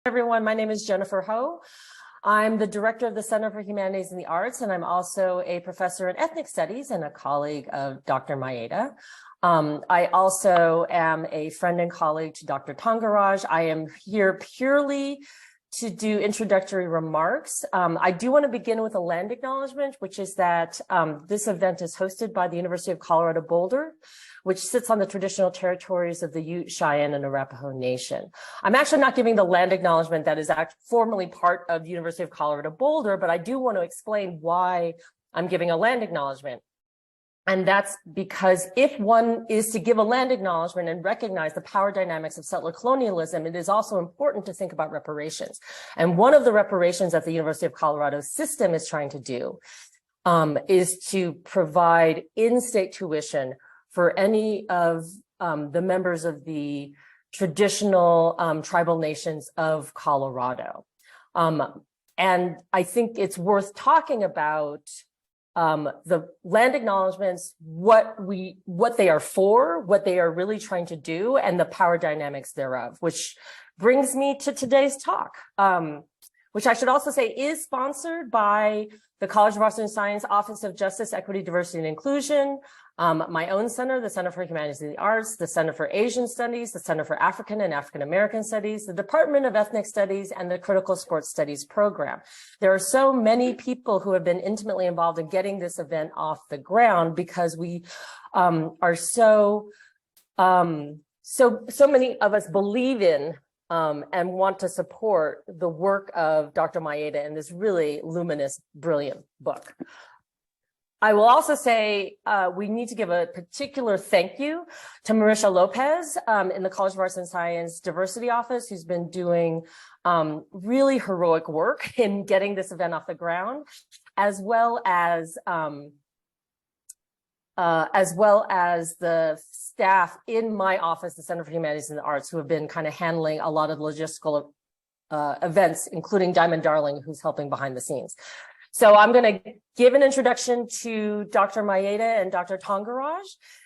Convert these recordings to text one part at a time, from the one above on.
Everyone, my name is Jennifer Ho. I'm the director of the Center for Humanities and the Arts, and I'm also a professor in ethnic studies and a colleague of Dr. Maeda. I also am a friend and colleague to Dr. Thangaraj. I am here purely to do introductory remarks. I do want to begin with a land acknowledgement, which is that this event is hosted by the University of Colorado Boulder, which sits on the traditional territories of the Ute, Cheyenne, and Arapaho Nation. I'm actually not giving the land acknowledgement that is formally part of the University of Colorado Boulder, but I do want to explain why I'm giving a land acknowledgement. And that's because if one is to give a land acknowledgement and recognize the power dynamics of settler colonialism, it is also important to think about reparations. And one of the reparations that the University of Colorado system is trying to do is to provide in-state tuition for any of the members of the traditional tribal nations of Colorado. And I think it's worth talking about the land acknowledgements, what they are for, what they are really trying to do, and the power dynamics thereof, which brings me to today's talk, which I should also say is sponsored by the College of Arts and Science Office of Justice, Equity, Diversity, and Inclusion, my own center, the Center for Humanities and the Arts, the Center for Asian Studies, the Center for African and African American Studies, the Department of Ethnic Studies, and the Critical Sports Studies program. There are so many people who have been intimately involved in getting this event off the ground because we are so many of us believe in and want to support the work of Dr. Maeda in this really luminous, brilliant book. I will also say we need to give a particular thank you to Marisha Lopez in the College of Arts and Science Diversity Office, who's been doing really heroic work in getting this event off the ground, as well as the staff in my office, the Center for Humanities and the Arts, who have been kind of handling a lot of logistical events, including Diamond Darling, who's helping behind the scenes. So I'm going to give an introduction to Dr. Maeda and Dr. Thangaraj,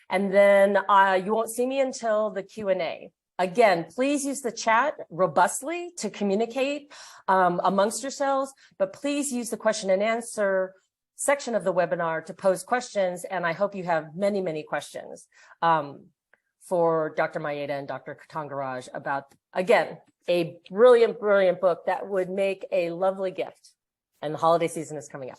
and then you won't see me until the Q&A. Again, please use the chat robustly to communicate amongst yourselves, but please use the question and answer section of the webinar to pose questions, and I hope you have many, many questions for Dr. Maeda and Dr. Thangaraj about, again, a brilliant, brilliant book that would make a lovely gift. And the holiday season is coming up.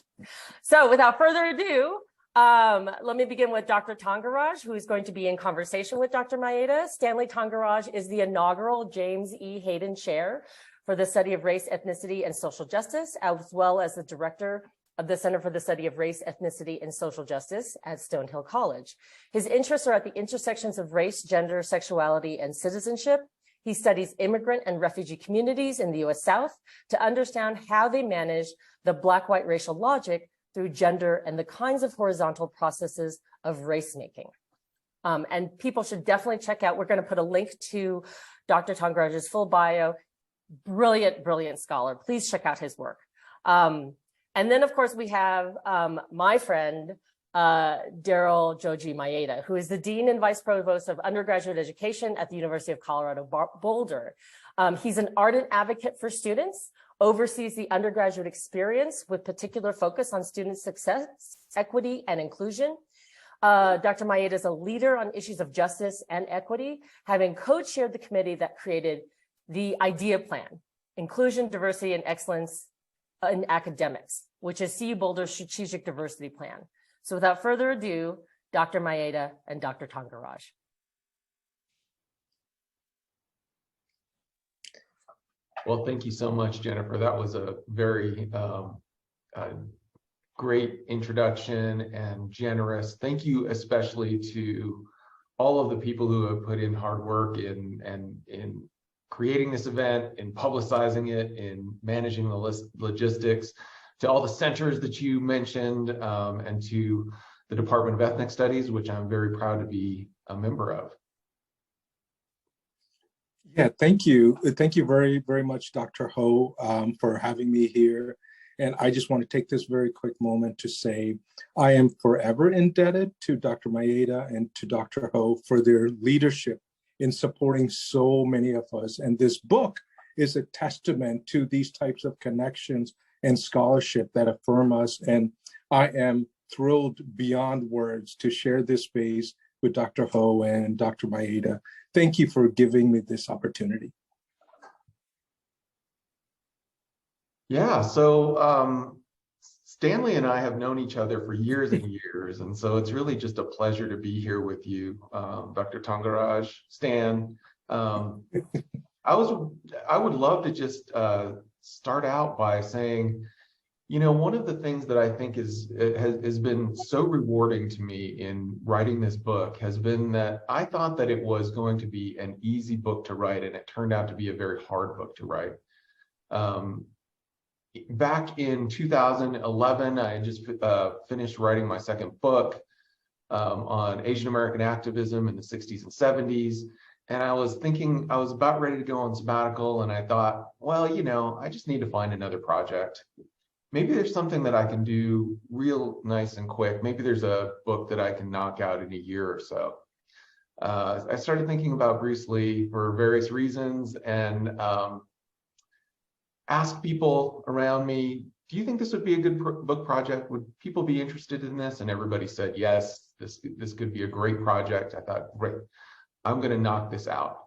So without further ado, let me begin with Dr. Thangaraj, who is going to be in conversation with Dr. Maeda. Stanley Thangaraj is the inaugural James E. Hayden Chair for the Study of Race, Ethnicity, and Social Justice, as well as the Director of the Center for the Study of Race, Ethnicity, and Social Justice at Stonehill College. His interests are at the intersections of race, gender, sexuality, and citizenship. He studies immigrant and refugee communities in the U.S. South to understand how they manage the Black-white racial logic through gender and the kinds of horizontal processes of race making. And people should definitely check out, we're going to put a link to Dr. Thangaraj's full bio. Brilliant, brilliant scholar. Please check out his work. And then, of course, we have my friend, Daryl Joji Maeda, who is the Dean and Vice Provost of Undergraduate Education at the University of Colorado Boulder. He's an ardent advocate for students, oversees the undergraduate experience with particular focus on student success, equity, and inclusion. Dr. Maeda is a leader on issues of justice and equity, having co-chaired the committee that created the IDEA Plan, Inclusion, Diversity, and Excellence in Academics, which is CU Boulder's Strategic Diversity Plan. So without further ado, Dr. Maeda and Dr. Thangaraj. Well, thank you so much, Jennifer. That was a very great introduction and generous. Thank you especially to all of the people who have put in hard work in creating this event, in publicizing it, in managing the logistics, to all the centers that you mentioned, and to the Department of Ethnic Studies, which I'm very proud to be a member of. Yeah, thank you. Thank you very, very much, Dr. Ho, for having me here. And I just want to take this very quick moment to say I am forever indebted to Dr. Maeda and to Dr. Ho for their leadership in supporting so many of us. And this book is a testament to these types of connections and scholarship that affirm us. And I am thrilled beyond words to share this space with Dr. Ho and Dr. Maeda. Thank you for giving me this opportunity. Yeah, so Stanley and I have known each other for years and years, and so it's really just a pleasure to be here with you, Dr. Thangaraj, Stan. I would love to just start out by saying, you know, one of the things that I think has been so rewarding to me in writing this book has been that I thought that it was going to be an easy book to write, and it turned out to be a very hard book to write. Back in 2011, I had just finished writing my second book on Asian American activism in the 60s and 70s. And I was thinking, I was about ready to go on sabbatical, and I thought, well, you know, I just need to find another project. Maybe there's something that I can do real nice and quick. Maybe there's a book that I can knock out in a year or so. I started thinking about Bruce Lee for various reasons, and asked people around me, do you think this would be a good book project? Would people be interested in this? And everybody said, yes, this could be a great project. I thought, great, I'm gonna knock this out.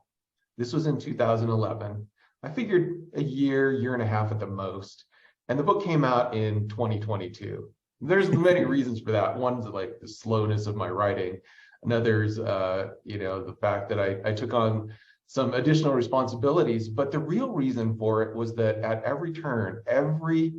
This was in 2011. I figured a year and a half at the most. And the book came out in 2022. There's many reasons for that. One's like the slowness of my writing. Another's, you know, the fact that I took on some additional responsibilities, but the real reason for it was that at every turn, every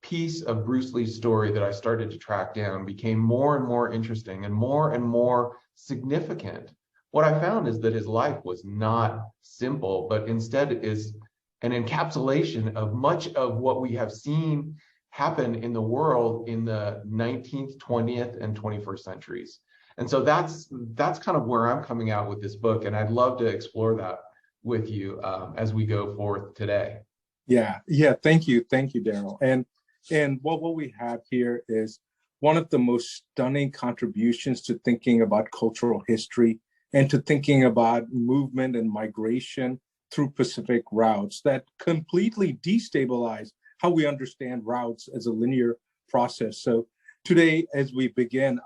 piece of Bruce Lee's story that I started to track down became more and more interesting and more significant. What I found is that his life was not simple, but instead is an encapsulation of much of what we have seen happen in the world in the 19th, 20th, and 21st centuries. And so that's kind of where I'm coming out with this book, and I'd love to explore that with you as we go forth today. Yeah, thank you, Daryl. And what we have here is one of the most stunning contributions to thinking about cultural history and to thinking about movement and migration through Pacific routes that completely destabilize how we understand routes as a linear process. So today, as we begin,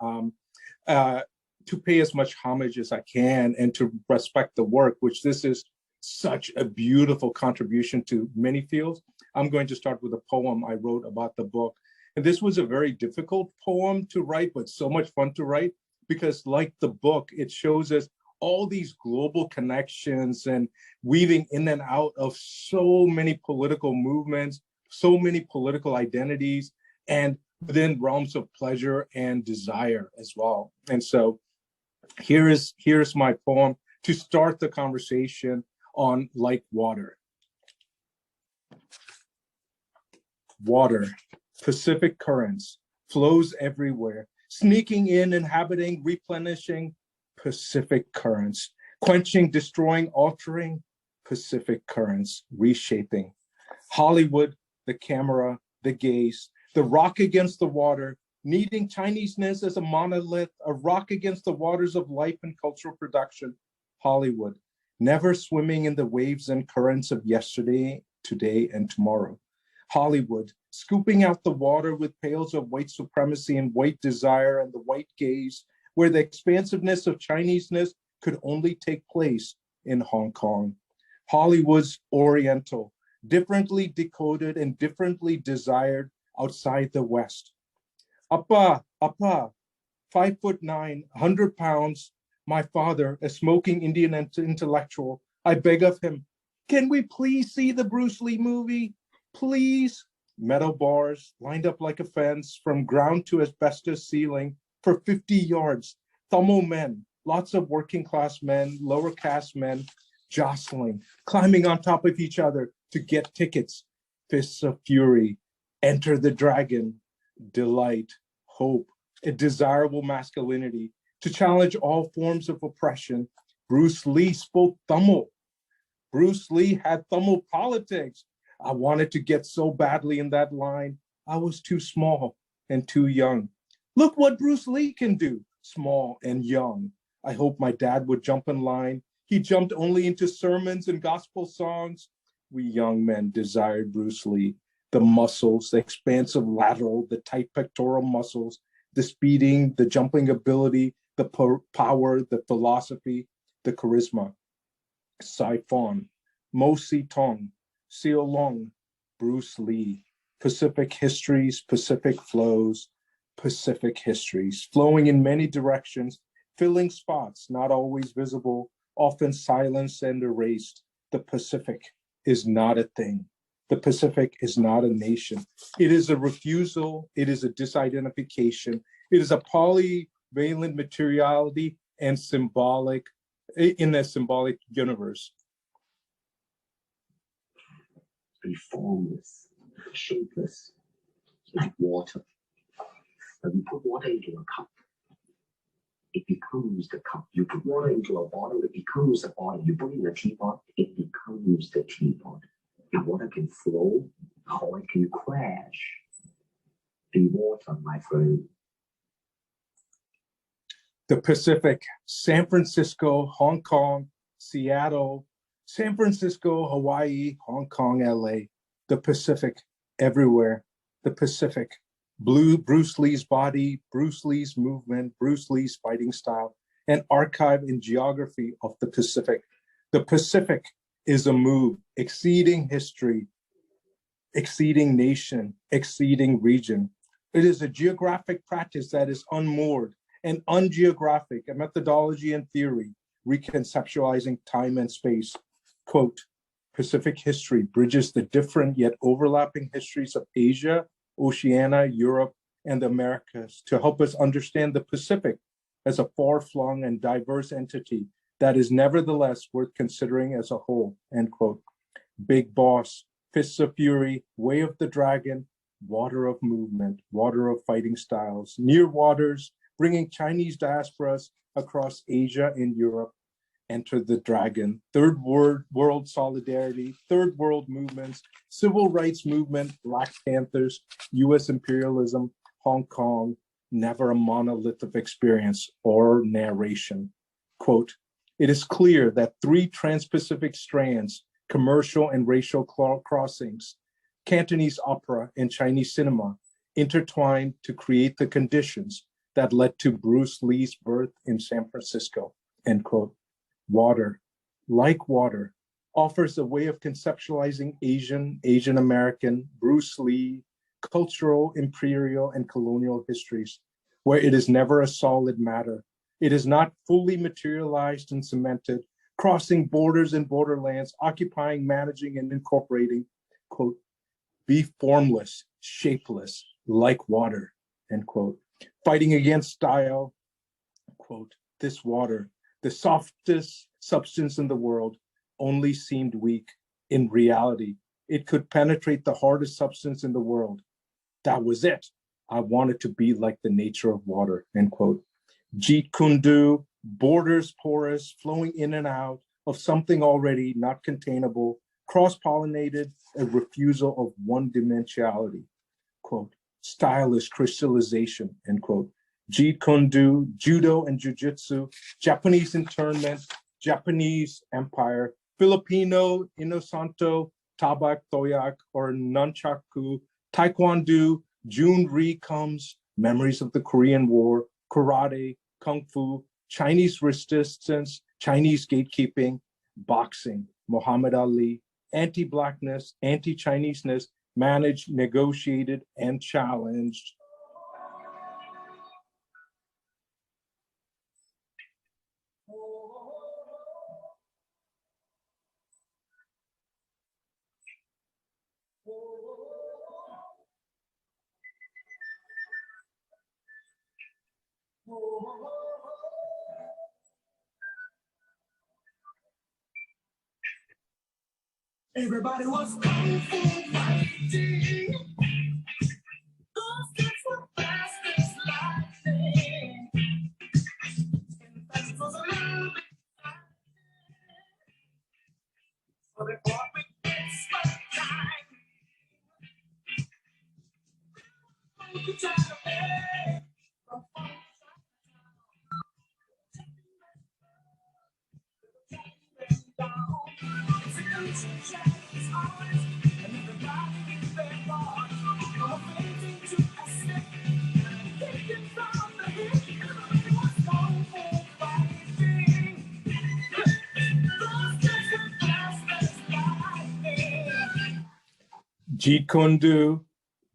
to pay as much homage as I can and to respect the work, which this is such a beautiful contribution to many fields, I'm going to start with a poem I wrote about the book. And this was a very difficult poem to write, but so much fun to write, because like the book, it shows us all these global connections and weaving in and out of so many political movements, so many political identities, and within realms of pleasure and desire as well. And so here's my poem to start the conversation on like water. Water, Pacific currents, flows everywhere, sneaking in, inhabiting, replenishing, Pacific currents, quenching, destroying, altering, Pacific currents, reshaping. Hollywood, the camera, the gaze, the rock against the water, needing Chineseness as a monolith, a rock against the waters of life and cultural production. Hollywood, never swimming in the waves and currents of yesterday, today, and tomorrow. Hollywood, scooping out the water with pails of white supremacy and white desire and the white gaze, where the expansiveness of Chineseness could only take place in Hong Kong. Hollywood's Oriental, differently decoded and differently desired outside the West. Appa, 5'9", 100 pounds, my father, a smoking Indian intellectual, I beg of him, can we please see the Bruce Lee movie? Please. Metal bars lined up like a fence from ground to asbestos ceiling for 50 yards. Tamil men, lots of working class men, lower caste men, jostling, climbing on top of each other to get tickets. Fists of fury, enter the dragon, delight, hope, a desirable masculinity to challenge all forms of oppression. Bruce Lee spoke Tamil. Bruce Lee had Tamil politics. I wanted to get so badly in that line. I was too small and too young. Look what Bruce Lee can do, small and young. I hope my dad would jump in line. He jumped only into sermons and gospel songs. We young men desired Bruce Lee, the muscles, the expansive lateral, the tight pectoral muscles, the speeding, the jumping ability, the power, the philosophy, the charisma. Saifon, Mo Si Tong, Seo Long, Bruce Lee, Pacific histories, Pacific flows, Pacific histories, flowing in many directions, filling spots not always visible, often silenced and erased. The Pacific is not a thing. The Pacific is not a nation. It is a refusal. It is a disidentification. It is a polyvalent materiality and symbolic in a symbolic universe. Be formless, shapeless, like water. When you put water into a cup, it becomes the cup. You put water into a bottle, it becomes a bottle. You put in a teapot, it becomes the teapot. The water can flow or it can crash. Be water, my friend. The Pacific, San Francisco, Hong Kong, Seattle, San Francisco, Hawaii, Hong Kong, LA. The Pacific, everywhere. The Pacific, Bruce Lee's body, Bruce Lee's movement, Bruce Lee's fighting style, an archive in geography of the Pacific. The Pacific is a move exceeding history, exceeding nation, exceeding region. It is a geographic practice that is unmoored and ungeographic, a methodology and theory, reconceptualizing time and space. Quote, Pacific history bridges the different yet overlapping histories of Asia, Oceania, Europe, and the Americas to help us understand the Pacific as a far-flung and diverse entity that is nevertheless worth considering as a whole, end quote. Big Boss, Fists of Fury, Way of the Dragon, Water of Movement, Water of Fighting Styles, Near Waters, bringing Chinese diasporas across Asia and Europe, Enter the Dragon, Third World Solidarity, Third World Movements, Civil Rights Movement, Black Panthers, US imperialism, Hong Kong, never a monolithic experience or narration. Quote, it is clear that three trans-Pacific strands, commercial and racial crossings, Cantonese opera and Chinese cinema, intertwined to create the conditions that led to Bruce Lee's birth in San Francisco, end quote. Water, like water, offers a way of conceptualizing Asian American, Bruce Lee, cultural, imperial, and colonial histories, where it is never a solid matter. It is not fully materialized and cemented, crossing borders and borderlands, occupying, managing, and incorporating, quote, be formless, shapeless, like water, end quote. Fighting against style, quote, this water, the softest substance in the world, only seemed weak. In reality, it could penetrate the hardest substance in the world. That was it. I wanted to be like the nature of water, end quote. Jeet Kune Do, borders porous, flowing in and out of something already not containable, cross-pollinated, a refusal of one-dimensionality, quote. Style is crystallization, end quote. Jeet Kune Do, judo and jujitsu, Japanese internment, Japanese empire, Filipino, Inosanto, Tabak Toyak, or Nunchaku, Taekwondo, Jun-Ri comes, memories of the Korean War, karate, kung fu, Chinese resistance, Chinese gatekeeping, boxing, Muhammad Ali, anti-Blackness, anti-Chineseness, managed, negotiated, and challenged. Everybody was kung fu fighting. Those kids were fast as lightning. And fast was a little bit so they fought with extra time. You try to pay from Jeet Kune Do,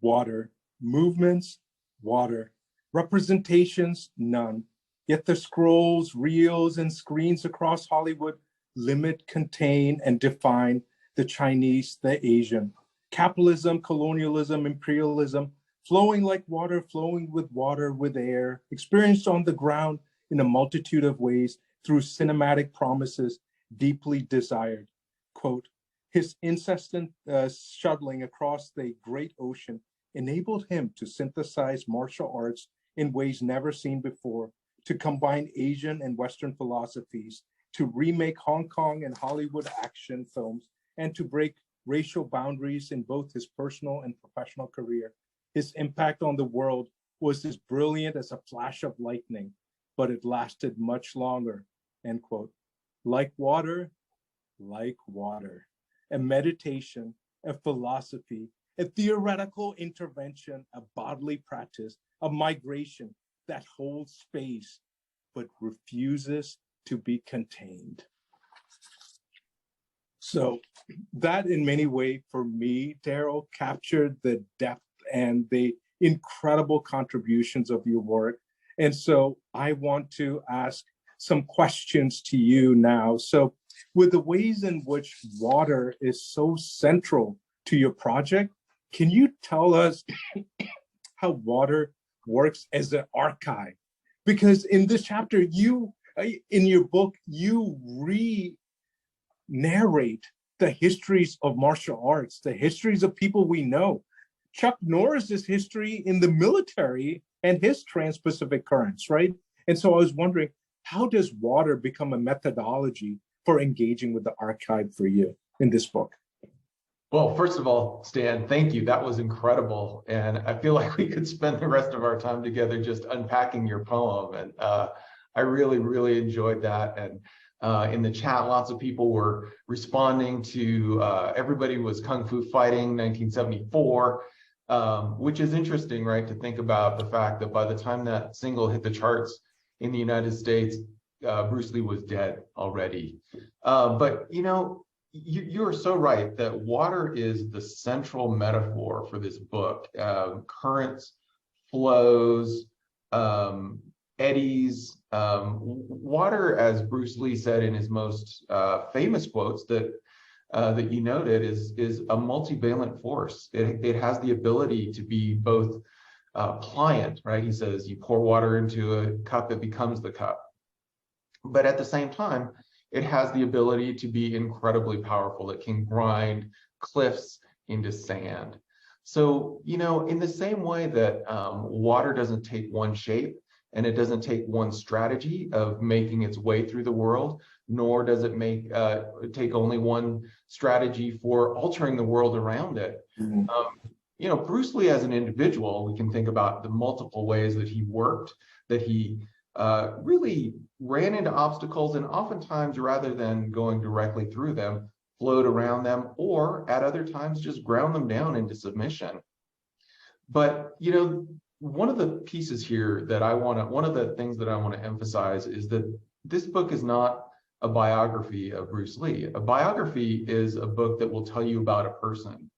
water. Movements, water. Representations, none. Yet the scrolls, reels, and screens across Hollywood limit, contain, and define the Chinese, the Asian. Capitalism, colonialism, imperialism, flowing like water, flowing with water, with air, experienced on the ground in a multitude of ways through cinematic promises, deeply desired. Quote, his incessant shuttling across the great ocean enabled him to synthesize martial arts in ways never seen before, to combine Asian and Western philosophies, to remake Hong Kong and Hollywood action films, and to break racial boundaries in both his personal and professional career. His impact on the world was as brilliant as a flash of lightning, but it lasted much longer, end quote. Like water, a meditation, a philosophy, a theoretical intervention, a bodily practice, a migration that holds space but refuses to be contained. So that in many ways for me, Daryl, captured the depth and the incredible contributions of your work. And so I want to ask some questions to you now. So with the ways in which water is so central to your project, can you tell us how water works as an archive? Because in this chapter, in your book, you re-narrate the histories of martial arts, the histories of people we know. Chuck Norris's history in the military and his Trans-Pacific Currents, right? And so I was wondering, how does water become a methodology for engaging with the archive for you in this book? Well, first of all, Stan, thank you. That was incredible. And I feel like we could spend the rest of our time together just unpacking your poem. And I really, really enjoyed that. And in the chat, lots of people were responding to everybody was Kung Fu Fighting 1974, which is interesting, right? To think about the fact that by the time that single hit the charts in the United States, Bruce Lee was dead already. But, you know, you're so right that water is the central metaphor for this book. Currents, flows, eddies. Water, as Bruce Lee said in his most famous quotes that you noted, is a multivalent force. It has the ability to be both pliant, right? He says you pour water into a cup, it becomes the cup. But at the same time, it has the ability to be incredibly powerful. It can grind cliffs into sand. So, you know, in the same way that water doesn't take one shape and it doesn't take one strategy of making its way through the world, nor does it take only one strategy for altering the world around it. Mm-hmm. You know, Bruce Lee as an individual, we can think about the multiple ways that he worked, that he really ran into obstacles, and oftentimes, rather than going directly through them, flowed around them, or at other times just ground them down into submission. But, you know, one of the pieces here that one of the things that I want to emphasize is that this book is not a biography of Bruce Lee. A biography is a book that will tell you about a person.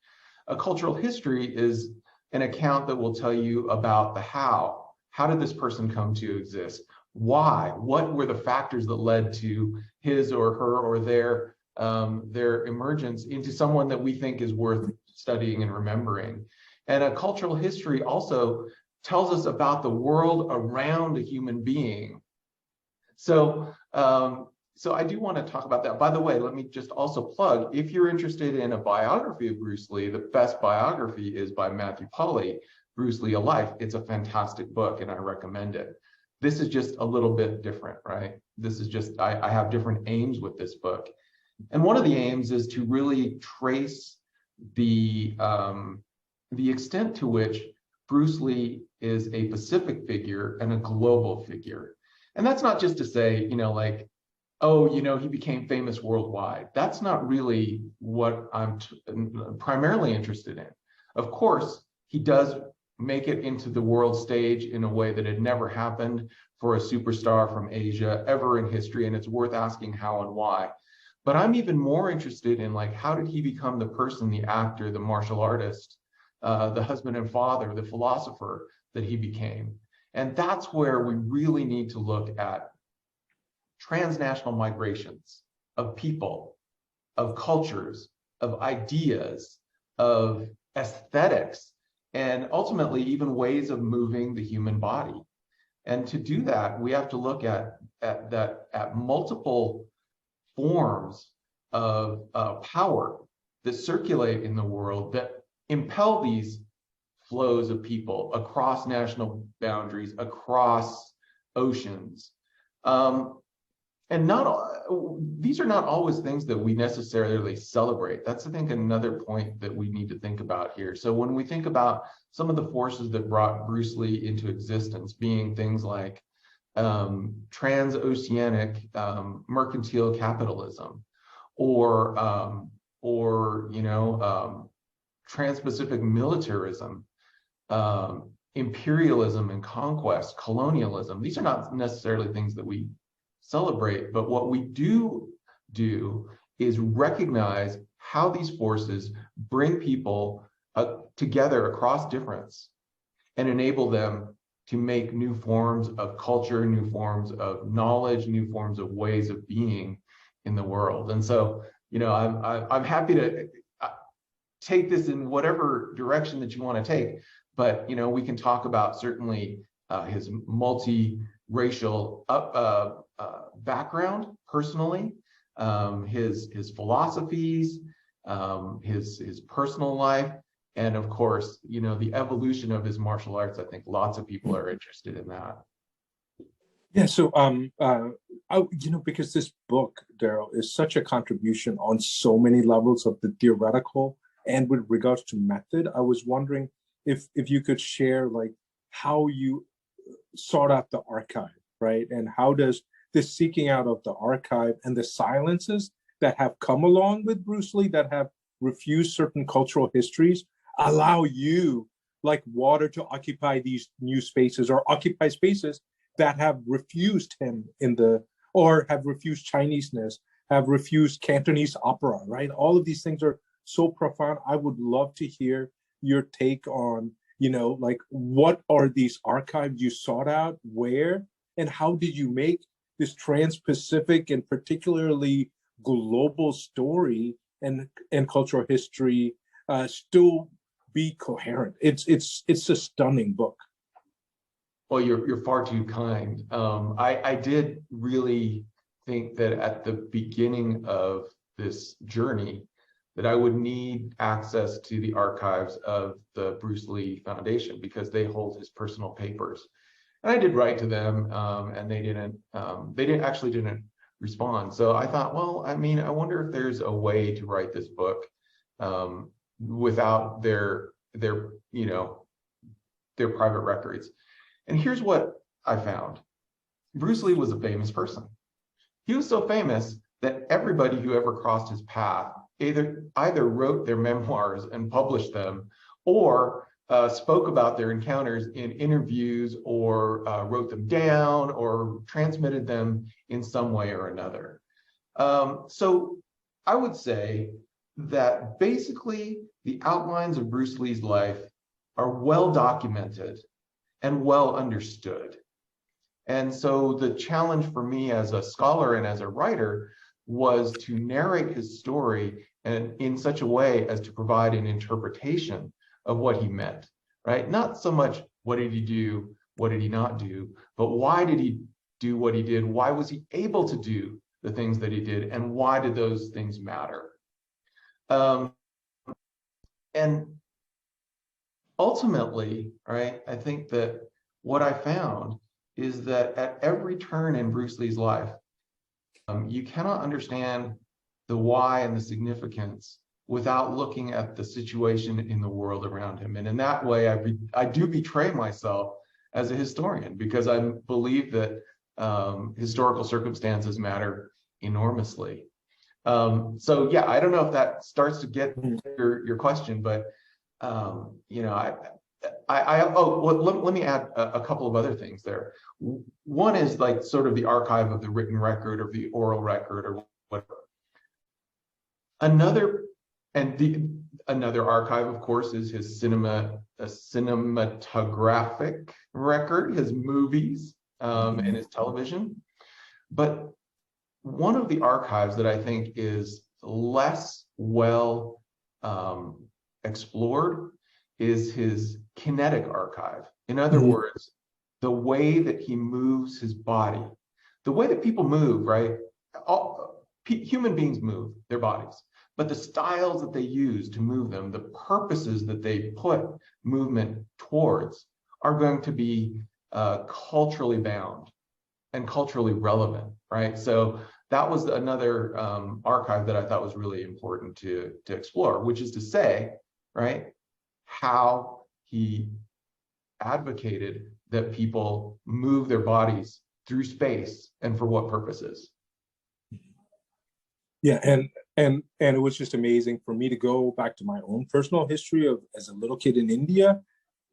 A cultural history is an account that will tell you about the how. How did this person come to exist? Why? What were the factors that led to his or her or their emergence into someone that we think is worth studying and remembering? And a cultural history also tells us about the world around a human being. So I do want to talk about that. By the way, let me just also plug, if you're interested in a biography of Bruce Lee, the best biography is by Matthew Polly, Bruce Lee, A Life. It's a fantastic book and I recommend it. This is just a little bit different, right? This is just, I have different aims with this book. And one of the aims is to really trace the extent to which Bruce Lee is a Pacific figure and a global figure. And that's not just to say, you know, like, oh, he became famous worldwide. That's not really what I'm primarily interested in. Of course, he does make it into the world stage in a way that had never happened for a superstar from Asia ever in history, and it's worth asking how and why. But I'm even more interested in, like, how did he become the person, the actor, the martial artist, the husband and father, the philosopher that he became? And that's where we really need to look at transnational migrations of people, of cultures, of ideas, of aesthetics, and ultimately even ways of moving the human body. And to do that, we have to look at multiple forms of power that circulate in the world that impel these flows of people across national boundaries, across oceans. And these are not always things that we necessarily celebrate. That's, I think, another point that we need to think about here. So when we think about some of the forces that brought Bruce Lee into existence, being things like transoceanic mercantile capitalism, or trans-Pacific militarism, imperialism and conquest, colonialism. These are not necessarily things that we celebrate, but what we do is recognize how these forces bring people together across difference and enable them to make new forms of culture, new forms of knowledge, new forms of ways of being in the world. And so, I'm happy to take this in whatever direction that you want to take, but we can talk about certainly his multi-racial background personally, his philosophies, his personal life, and of course, the evolution of his martial arts. I think lots of people are interested in that. Yeah, so because this book, Daryl, is such a contribution on so many levels of the theoretical and with regards to method, I was wondering if you could share like how you sought out the archive, right? And how does this seeking out of the archive and the silences that have come along with Bruce Lee, that have refused certain cultural histories, allow you, like water, to occupy these new spaces or occupy spaces that have refused him or have refused Chineseness, have refused Cantonese opera, right? All of these things are so profound. I would love to hear your take on, like, what are these archives you sought out, where, and how did you make this trans-Pacific and particularly global story and cultural history still be coherent? It's a stunning book. Well, you're far too kind. I did really think that at the beginning of this journey that I would need access to the archives of the Bruce Lee Foundation, because they hold his personal papers. And I did write to them, and they didn't respond. So I thought, well, I wonder if there's a way to write this book without their private records. And here's what I found. Bruce Lee was a famous person. He was so famous that everybody who ever crossed his path either wrote their memoirs and published them, or spoke about their encounters in interviews, or wrote them down, or transmitted them in some way or another. So I would say that basically the outlines of Bruce Lee's life are well documented and well understood. And so the challenge for me as a scholar and as a writer was to narrate his story and in such a way as to provide an interpretation of what he meant, right? Not so much what did he do, what did he not do, but why did he do what he did? Why was he able to do the things that he did? And why did those things matter? And ultimately, right, I think that what I found is that at every turn in Bruce Lee's life, you cannot understand the why and the significance without looking at the situation in the world around him. And in that way, I do betray myself as a historian, because I believe that historical circumstances matter enormously. So yeah, I don't know if that starts to get your question, but you know, let me add a couple of other things there. One is like sort of the archive of the written record or the oral record or whatever. Another archive, of course, is his cinematographic record, his movies, and his television. But one of the archives that I think is less well explored is his kinetic archive. In other words, the way that he moves his body, the way that people move, right? Human beings move their bodies, but the styles that they use to move them, the purposes that they put movement towards are going to be culturally bound and culturally relevant, right? So that was another archive that I thought was really important to explore, which is to say, right, how he advocated that people move their bodies through space and for what purposes. Yeah, and it was just amazing for me to go back to my own personal history of as a little kid in India.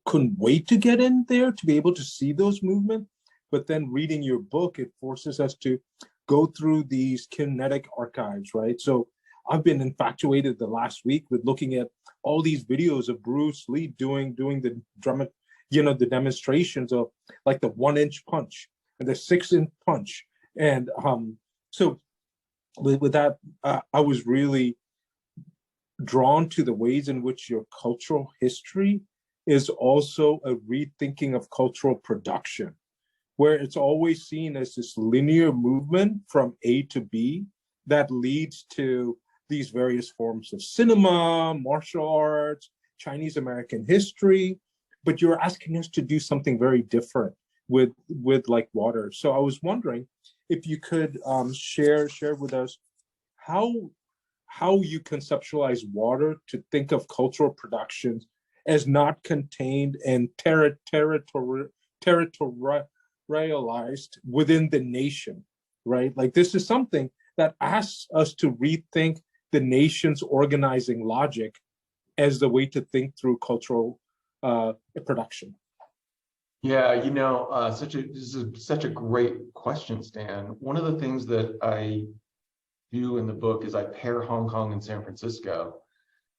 Couldn't wait to get in there to be able to see those movements. But then reading your book, it forces us to go through these kinetic archives, right? So I've been infatuated the last week with looking at all these videos of Bruce Lee doing the drum, the demonstrations of like the 1-inch punch and the 6-inch punch. And so with that, I was really drawn to the ways in which your cultural history is also a rethinking of cultural production, where it's always seen as this linear movement from A to B that leads to these various forms of cinema, martial arts, Chinese American history, but you're asking us to do something very different with like water. So I was wondering if you could share with us how you conceptualize water to think of cultural productions as not contained and territorialized within the nation, right? Like this is something that asks us to rethink the nation's organizing logic as the way to think through cultural production. Yeah, this is such a great question, Stan. One of the things that I do in the book is I pair Hong Kong and San Francisco,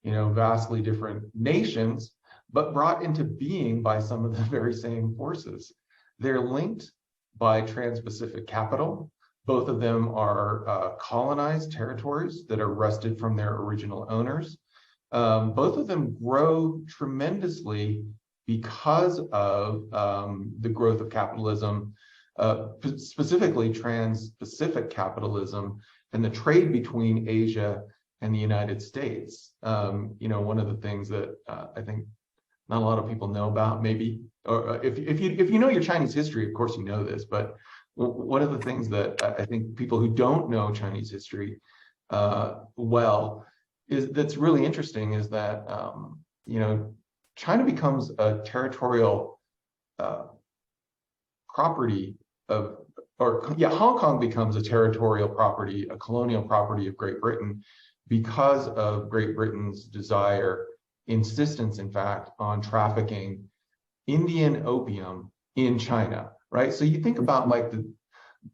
vastly different nations, but brought into being by some of the very same forces. They're linked by Trans-Pacific capital. Both of them are colonized territories that are wrested from their original owners. Both of them grow tremendously because of the growth of capitalism, specifically Trans-Pacific capitalism and the trade between Asia and the United States. One of the things that I think not a lot of people know about, maybe, or if you know your Chinese history, of course you know this, but one of the things that I think people who don't know Chinese history that's really interesting is that China becomes a territorial property of, Hong Kong becomes a territorial property, a colonial property of Great Britain because of Great Britain's insistence, in fact, on trafficking Indian opium in China, right? So you think about like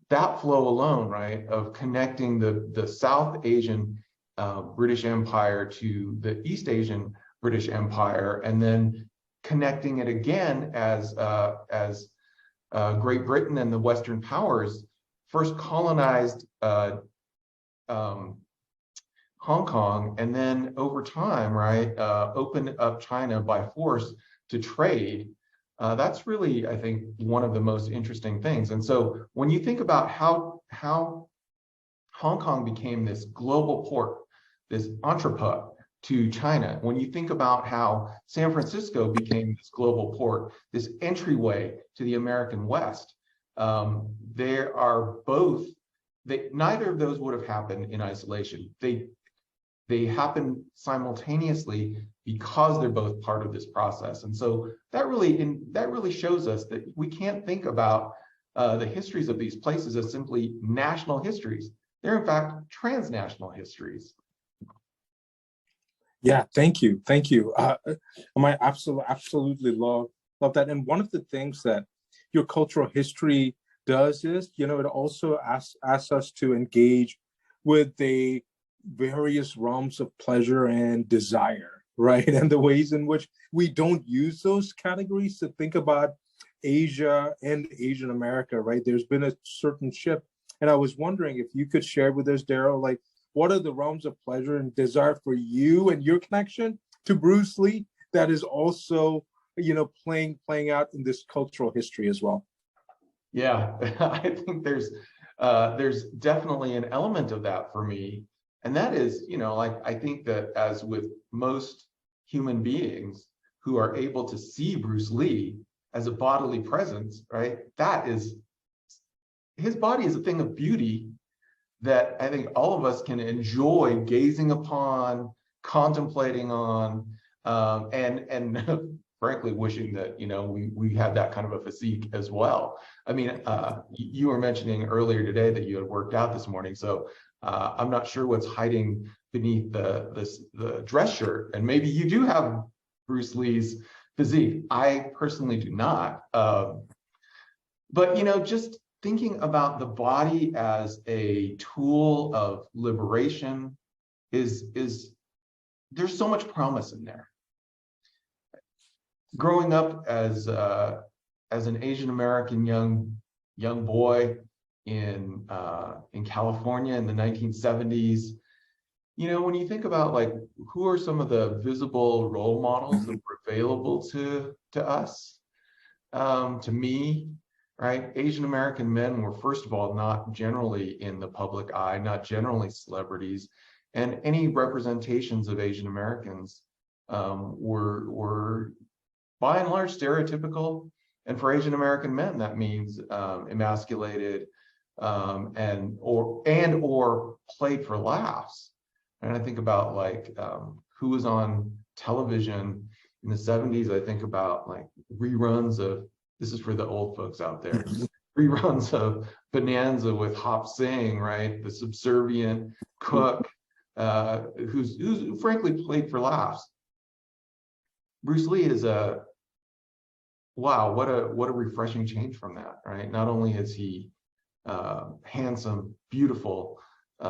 that flow alone, right, of connecting the South Asian British Empire to the East Asian British Empire, and then connecting it again as Great Britain and the Western powers first colonized Hong Kong, and then over time, right, opened up China by force to trade. That's really, I think, one of the most interesting things. And so when you think about how Hong Kong became this global port, this entrepot to China, when you think about how San Francisco became this global port, this entryway to the American West, there are both, neither of those would have happened in isolation. They happen simultaneously because they're both part of this process. And so that really shows us that we can't think about the histories of these places as simply national histories. They're in fact transnational histories. Yeah, thank you, thank you. I absolutely love that. And one of the things that your cultural history does is, it also asks us to engage with the various realms of pleasure and desire, right? And the ways in which we don't use those categories to think about Asia and Asian America, right? There's been a certain shift. And I was wondering if you could share with us, Daryl, like, what are the realms of pleasure and desire for you and your connection to Bruce Lee that is also, playing out in this cultural history as well? Yeah, I think there's definitely an element of that for me. And that is, like, I think that as with most human beings who are able to see Bruce Lee as a bodily presence, right? That is, his body is a thing of beauty that I think all of us can enjoy gazing upon, contemplating on, and frankly wishing that we had that kind of a physique as well. I mean, you were mentioning earlier today that you had worked out this morning, so I'm not sure what's hiding beneath the dress shirt, and maybe you do have Bruce Lee's physique. I personally do not, but just thinking about the body as a tool of liberation is there's so much promise in there. Growing up as an Asian American young boy in California in the 1970s, when you think about, like, who are some of the visible role models that were available to us, to me, right? Asian American men were, first of all, not generally in the public eye, not generally celebrities, and any representations of Asian Americans were by and large stereotypical. And for Asian American men, that means emasculated and or played for laughs. And I think about, like, who was on television in the 70s. I think about, like, reruns of, this is for the old folks out there, reruns of Bonanza with Hop Sing, right? The subservient cook who's frankly played for laughs. Bruce Lee is wow, what a refreshing change from that, right? Not only is he handsome, beautiful,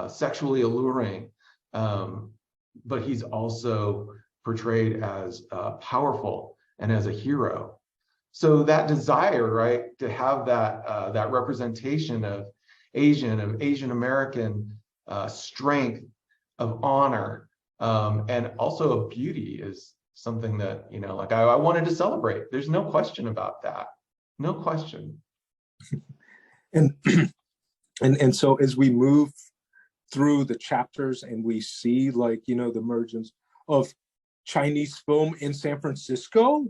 sexually alluring, but he's also portrayed as powerful and as a hero. So that desire, right, to have that representation of Asian American strength, of honor, and also of beauty is something that, like, I wanted to celebrate. There's no question about that. No question. And and so as we move through the chapters and we see, like, the emergence of Chinese film in San Francisco,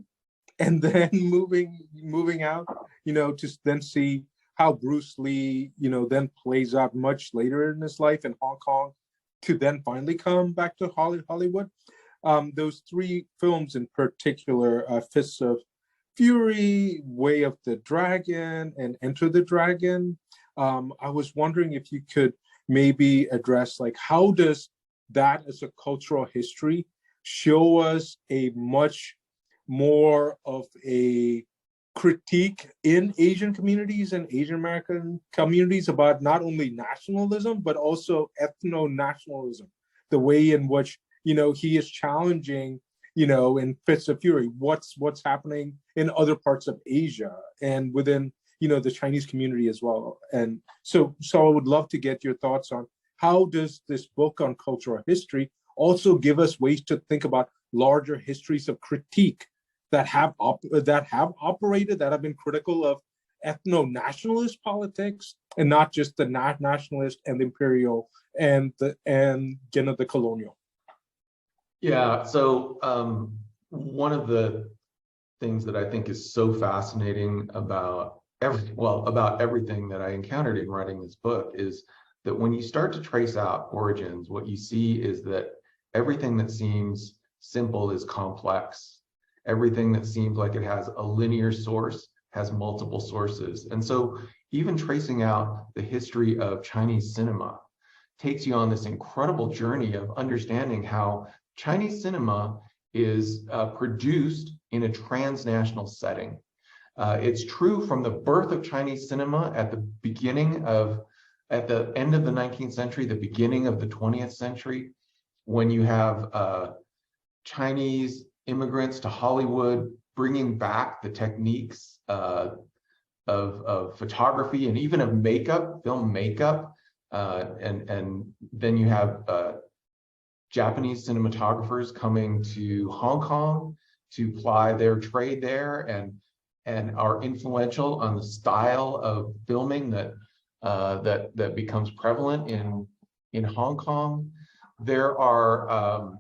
and then moving out, to then see how Bruce Lee, then plays out much later in his life in Hong Kong, to then finally come back to Hollywood. Those three films in particular, Fists of Fury, Way of the Dragon, and Enter the Dragon. I was wondering if you could maybe address, like, how does that as a cultural history show us a much more of a critique in Asian communities and Asian American communities about not only nationalism, but also ethno-nationalism, the way in which, he is challenging, in Fists of Fury, what's happening in other parts of Asia and within, the Chinese community as well. And so I would love to get your thoughts on how does this book on cultural history also give us ways to think about larger histories of critique that have operated, that have been critical of ethno-nationalist politics, and not just the nationalist and the imperial and the colonial. Yeah. So one of the things that I think is so fascinating about everything that I encountered in writing this book is that when you start to trace out origins, what you see is that everything that seems simple is complex. Everything that seems like it has a linear source has multiple sources. And so even tracing out the history of Chinese cinema, takes you on this incredible journey of understanding how Chinese cinema is produced in a transnational setting. It's true from the birth of Chinese cinema at the end of the 19th century, the beginning of the 20th century, when you have Chinese immigrants to Hollywood bringing back the techniques of photography and even of makeup, film makeup, and then you have Japanese cinematographers coming to Hong Kong to ply their trade there and are influential on the style of filming that becomes prevalent in Hong Kong. There are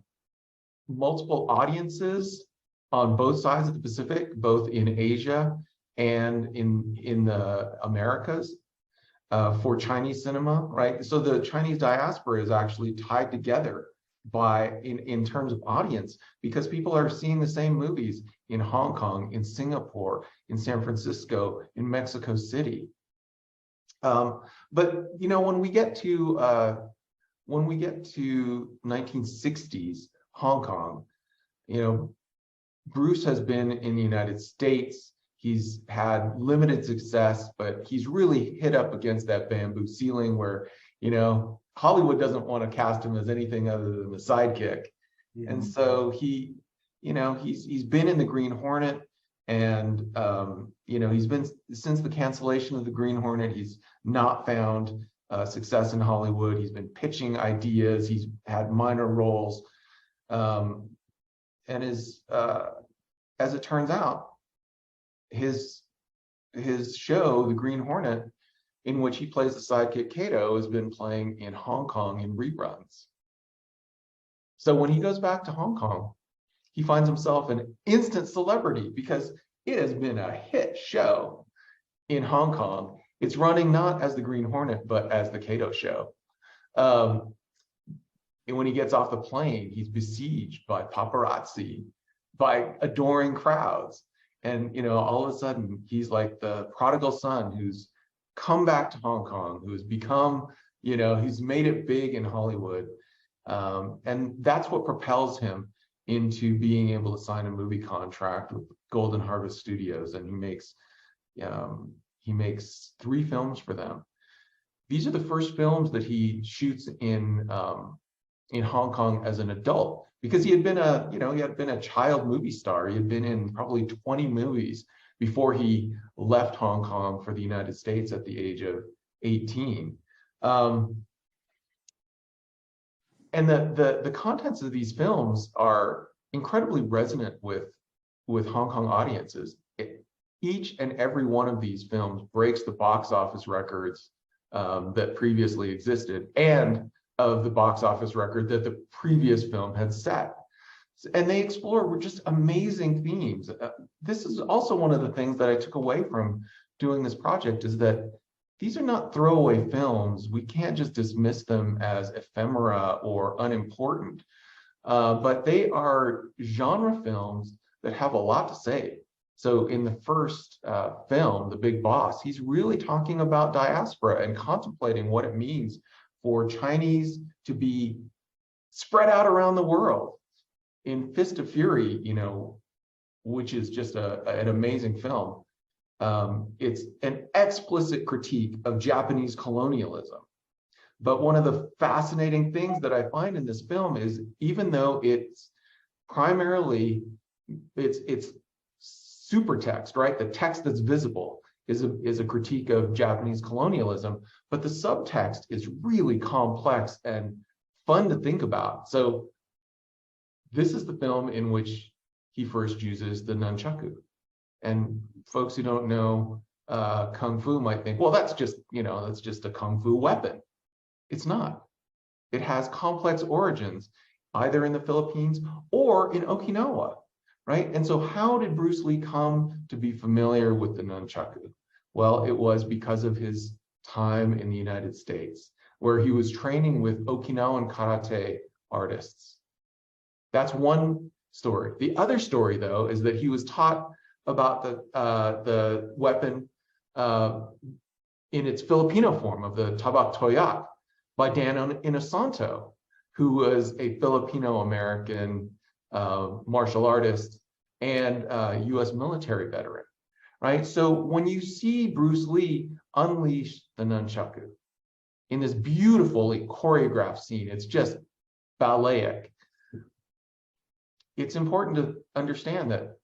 multiple audiences on both sides of the Pacific, both in Asia and in the Americas for Chinese cinema, right? So the Chinese diaspora is actually tied together in terms of audience, because people are seeing the same movies in Hong Kong, in Singapore, in San Francisco, in Mexico City. But you know, when we get to 1960s Hong Kong, you know, Bruce has been in the United States. He's had limited success, but he's really hit up against that bamboo ceiling where, you know, Hollywood doesn't want to cast him as anything other than the sidekick. Mm-hmm. And so he, you know, he's been in the Green Hornet, and you know, he's been, since the cancellation of the Green Hornet, he's not found success in Hollywood. He's been pitching ideas. He's had minor roles, and as it turns out, his show, The Green Hornet, in which he plays the sidekick Kato, has been playing in Hong Kong in reruns. So when he goes back to Hong Kong, he finds himself an instant celebrity because it has been a hit show in Hong Kong. It's running not as the Green Hornet, but as the Kato show. And when he gets off the plane, he's besieged by paparazzi, by adoring crowds. And, you know, all of a sudden, he's like the prodigal son who's come back to Hong Kong, who's become, you know, he's made it big in Hollywood. And that's what propels him into being able to sign a movie contract with Golden Harvest Studios. And he makes 3 films for them. These are the first films that he shoots in Hong Kong as an adult, because he had been a child movie star. He had been in probably 20 movies before he left Hong Kong for the United States at the age of 18. And the contents of these films are incredibly resonant with Hong Kong audiences. Each and every one of these films breaks the box office records that previously existed, and of the box office record that the previous film had set. And they explore just amazing themes. This is also one of the things that I took away from doing this project, is that these are not throwaway films. We can't just dismiss them as ephemera or unimportant, but they are genre films that have a lot to say. So in the first film, The Big Boss, he's really talking about diaspora and contemplating what it means for Chinese to be spread out around the world. In Fist of Fury, you know, which is just an amazing film, it's an explicit critique of Japanese colonialism. But one of the fascinating things that I find in this film is, even though it's primarily, it's super text, right? The text that's visible is a critique of Japanese colonialism, but the subtext is really complex and fun to think about. So this is the film in which he first uses the nunchaku. And folks who don't know Kung Fu might think, well, that's just a Kung Fu weapon. It's not. It has complex origins, either in the Philippines or in Okinawa, right? And so how did Bruce Lee come to be familiar with the nunchaku? Well, it was because of his time in the United States, where he was training with Okinawan karate artists. That's one story. The other story, though, is that he was taught about the weapon in its Filipino form of the tabak toyak by Dan Inosanto, who was a Filipino-American martial artist and US military veteran, right? So when you see Bruce Lee unleash the nunchaku in this beautifully choreographed scene, it's just balletic. It's important to understand that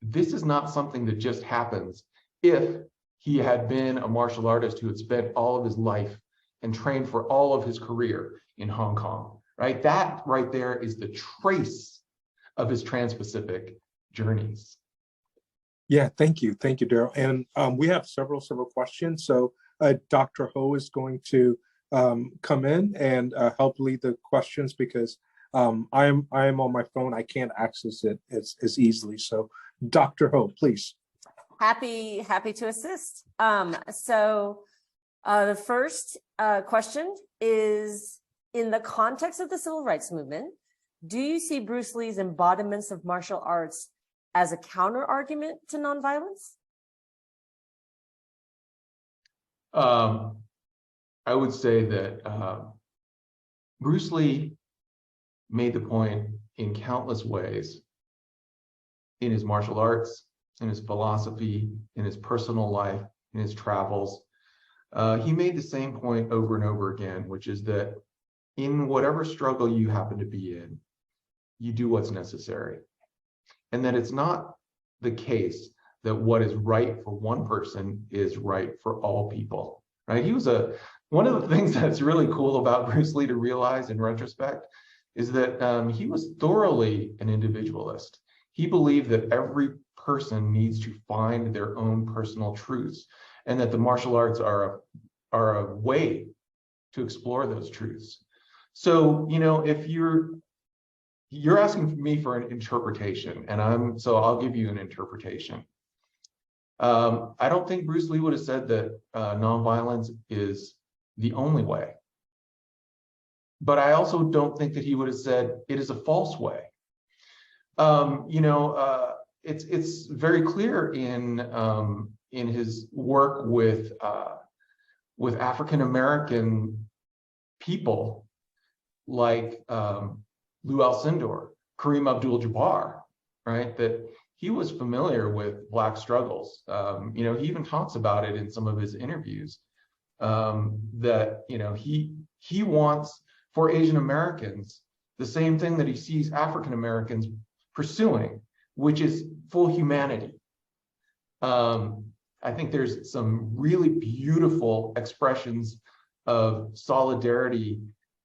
this is not something that just happens if he had been a martial artist who had spent all of his life and trained for all of his career in Hong Kong, right? That right there is the trace of his trans-Pacific journeys. Yeah, thank you, Daryl. And we have several questions. So Dr. Ho is going to come in and help lead the questions because I am on my phone. I can't access it as easily. So Dr. Ho, please. Happy to assist. So the first question is, in the context of the civil rights movement, do you see Bruce Lee's embodiments of martial arts as a counter argument to nonviolence? I would say that Bruce Lee made the point in countless ways in his martial arts, in his philosophy, in his personal life, in his travels. He made the same point over and over again, which is that in whatever struggle you happen to be in, you do what's necessary. And that it's not the case that what is right for one person is right for all people, right? One of the things that's really cool about Bruce Lee to realize in retrospect is that he was thoroughly an individualist. He believed that every person needs to find their own personal truths, and that the martial arts are a way to explore those truths. So, if you're asking me for an interpretation, and so I'll give you an interpretation. I don't think Bruce Lee would have said that nonviolence is the only way. But I also don't think that he would have said it is a false way. It's very clear in his work with African American people like Lou Alcindor, Kareem Abdul-Jabbar, right? That he was familiar with Black struggles. He even talks about it in some of his interviews. That he wants for Asian Americans the same thing that he sees African Americans pursuing, which is full humanity. I think there's some really beautiful expressions of solidarity,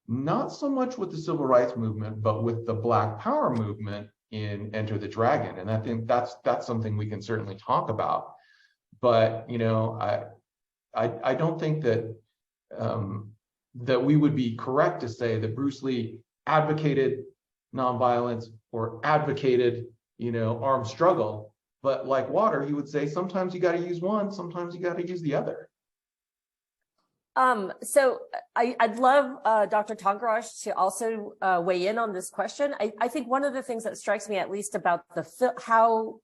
not so much with the civil rights movement, but with the Black Power movement in Enter the Dragon. And I think that's something we can certainly talk about. But I don't think that that we would be correct to say that Bruce Lee advocated nonviolence or advocated, armed struggle. But like water, he would say sometimes you got to use one, sometimes you got to use the other. So I'd love Dr. Thangaraj to also weigh in on this question. I think one of the things that strikes me, at least about how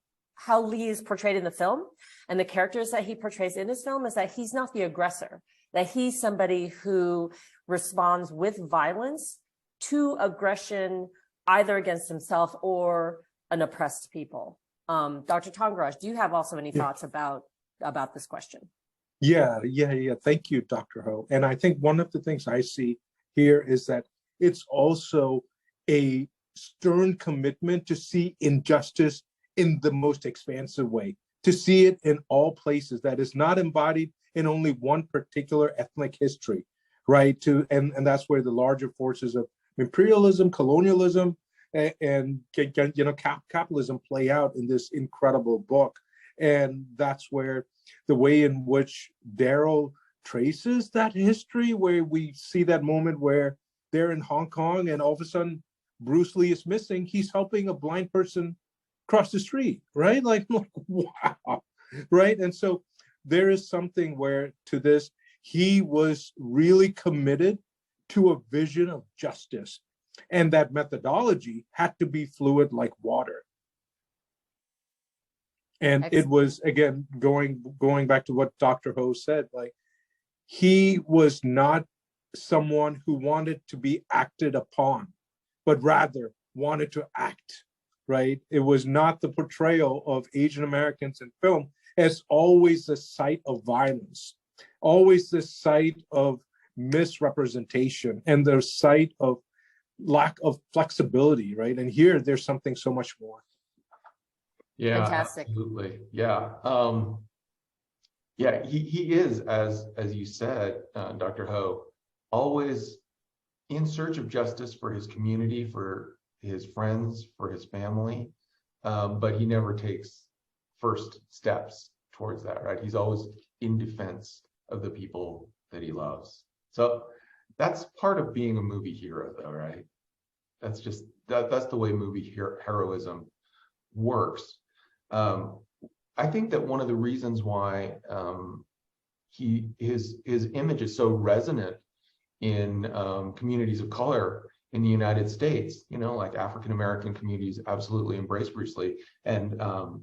Lee is portrayed in the film and the characters that he portrays in his film, is that he's not the aggressor, that he's somebody who responds with violence to aggression, either against himself or an oppressed people. Dr. Thangaraj, do you have also any thoughts about this question? Yeah. Thank you, Dr. Ho. And I think one of the things I see here is that it's also a stern commitment to see injustice in the most expansive way, to see it in all places, that is not embodied in only one particular ethnic history, right? And that's where the larger forces of imperialism, colonialism, and capitalism play out in this incredible book. And that's where the way in which Daryl traces that history, where we see that moment where they're in Hong Kong and all of a sudden Bruce Lee is missing, he's helping a blind person cross the street, right? Like wow, right? And so there is something where to this, he was really committed to a vision of justice. And that methodology had to be fluid like water. And Excellent. It was, again, going back to what Dr. Ho said, like he was not someone who wanted to be acted upon, but rather wanted to act, right? It was not the portrayal of Asian Americans in film as always the site of violence, always the site of misrepresentation and the site of lack of flexibility, right? And here there's something so much more. Yeah, Fantastic. absolutely. Yeah. Yeah, he is, as you said, Dr. Ho, always in search of justice for his community, for his friends, for his family, but he never takes first steps towards that, right? He's always in defense of the people that he loves. So that's part of being a movie hero, though, right? That's just that's the way movie heroism works. I think that one of the reasons why his image is so resonant in communities of color in the United States, you know, like African American communities absolutely embrace Bruce Lee, and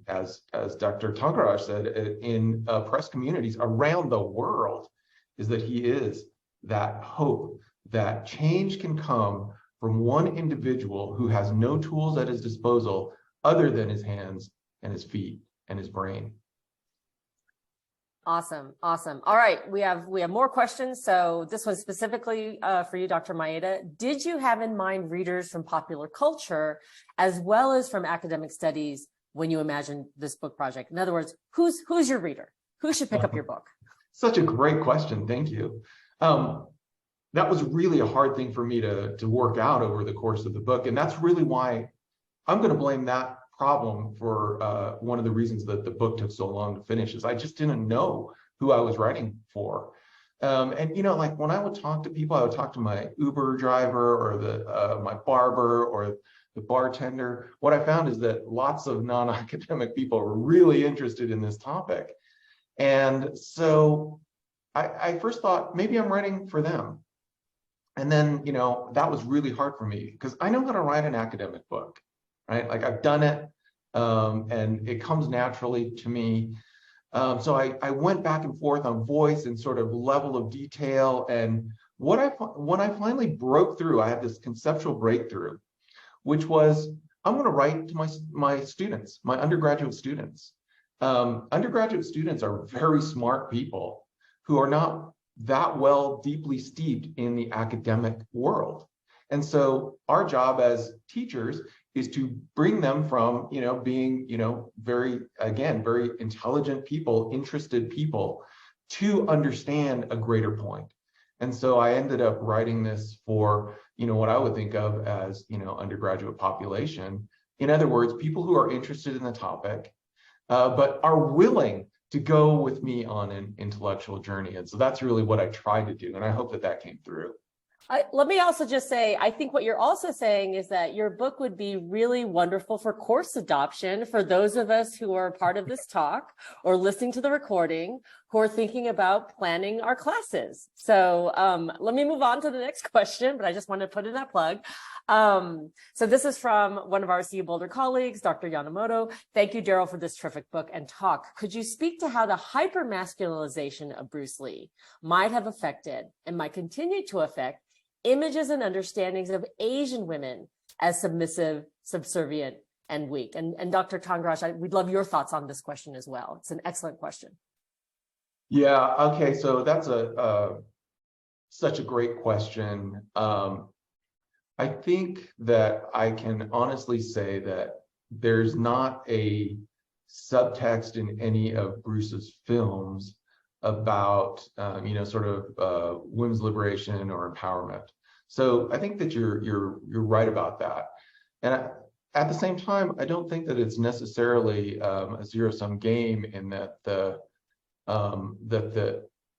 as Dr. Thangaraj said, in oppressed communities around the world, is that he is that hope that change can come from one individual who has no tools at his disposal other than his hands and his feet and his brain. Awesome. Awesome. All right. We have more questions. So this was specifically for you, Dr. Maeda. Did you have in mind readers from popular culture as well as from academic studies when you imagined this book project? In other words, who's your reader? Who should pick up your book? Such a great question. Thank you. That was really a hard thing for me to work out over the course of the book. And that's really why I'm going to blame that problem for one of the reasons that the book took so long to finish, is I just didn't know who I was writing for. And, you know, like when I would talk to people, I would talk to my Uber driver or my barber or the bartender. What I found is that lots of non-academic people were really interested in this topic. And so I first thought maybe I'm writing for them. And then, you know, that was really hard for me because I know how to write an academic book, right? Like I've done it and it comes naturally to me. So I went back and forth on voice and sort of level of detail. And when I finally broke through, I had this conceptual breakthrough, which was I'm going to write to my students, my undergraduate students. Undergraduate students are very smart people who are not that well deeply steeped in the academic world. And so our job as teachers is to bring them from, you know, being, you know, very intelligent people, interested people, to understand a greater point. And so I ended up writing this for, you know, what I would think of as, you know, undergraduate population. In other words, people who are interested in the topic, but are willing to go with me on an intellectual journey. And so that's really what I tried to do. And I hope that that came through. Let me also just say, I think what you're also saying is that your book would be really wonderful for course adoption for those of us who are part of this talk or listening to the recording, who are thinking about planning our classes. So let me move on to the next question, but I just wanted to put in that plug. So this is from one of our CU Boulder colleagues, Dr. Yamamoto. Thank you, Daryl, for this terrific book and talk. Could you speak to how the hypermasculinization of Bruce Lee might have affected and might continue to affect images and understandings of Asian women as submissive, subservient, and weak? And Dr. Thangaraj, we'd love your thoughts on this question as well. It's an excellent question. Yeah, okay, so that's such a great question. I think that I can honestly say that there's not a subtext in any of Bruce's films about, you know, sort of women's liberation or empowerment. So I think that you're right about that. And at the same time, I don't think that it's necessarily a zero-sum game in that the